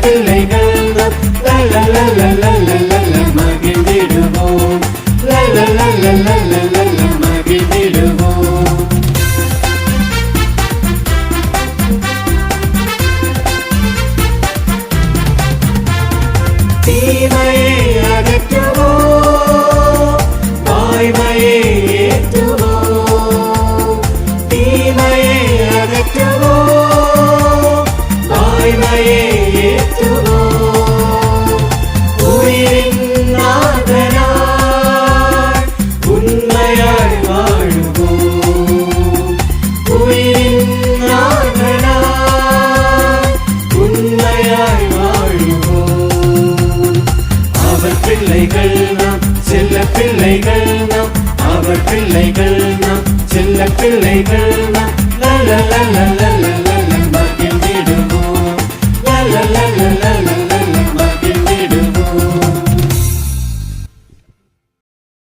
பிள்ளைகள் நாம் மகிழ்ந்திடுவோம் மகிழ்ந்திடுவோம். தீமையை அகற்றுவோம் வாய்மையை ஏற்றுவோம். தீமையை அகற்றுவோம் வாய்மையை ஏற்றுவோம். உயிரின் நாதனாய் உண்மையாய் வாழுவோம். உயிரின் நாதனாய் உண்மையாய் வாழுவோம். அவர் பிள்ளைகள் நாம் செல்ல பிள்ளைகள் நாம் அவர் பிள்ளைகள் நாம் செல்ல பிள்ளைகள் நாம்.